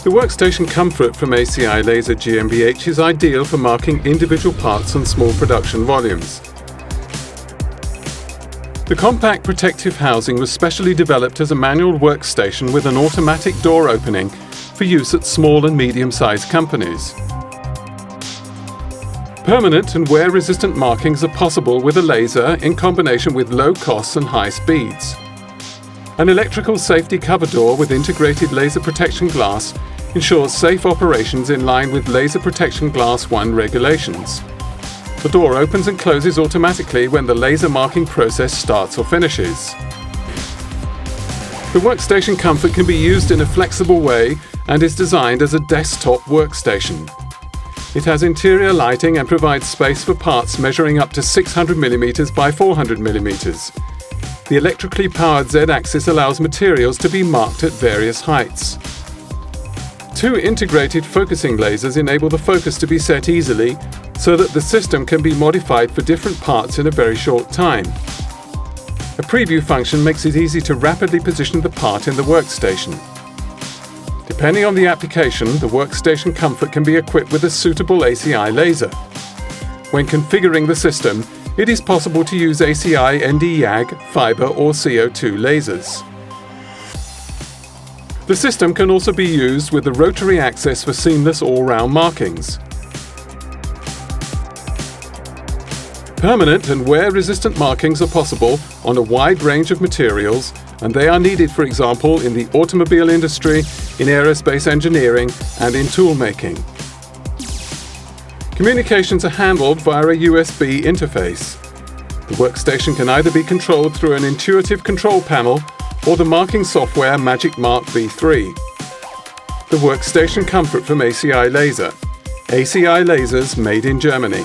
The Workstation Comfort from ACI Laser GmbH is ideal for marking individual parts on small production volumes. The compact protective housing was specially developed as a manual workstation with an automatic door opening for use at small and medium-sized companies. Permanent and wear-resistant markings are possible with a laser in combination with low costs and high speeds. An electrical safety cover door with integrated laser protection glass ensures safe operations in line with Laser Protection Glass 1 regulations. The door opens and closes automatically when the laser marking process starts or finishes. The Workstation Comfort can be used in a flexible way and is designed as a desktop workstation. It has interior lighting and provides space for parts measuring up to 600 mm by 400 mm. The electrically powered Z-axis allows materials to be marked at various heights. Two integrated focusing lasers enable the focus to be set easily so that the system can be modified for different parts in a very short time. A preview function makes it easy to rapidly position the part in the workstation. Depending on the application, the Workstation Comfort can be equipped with a suitable ACI laser. When configuring the system, it is possible to use ACI ND-YAG, fiber or CO2 lasers. The system can also be used with the rotary axis for seamless all-round markings. Permanent and wear-resistant markings are possible on a wide range of materials, and they are needed, for example, in the automobile industry, in aerospace engineering, and in tool making. Communications are handled via a USB interface. The workstation can either be controlled through an intuitive control panel or the marking software Magic Mark V3. The Workstation Comfort from ACI Laser. ACI Lasers made in Germany.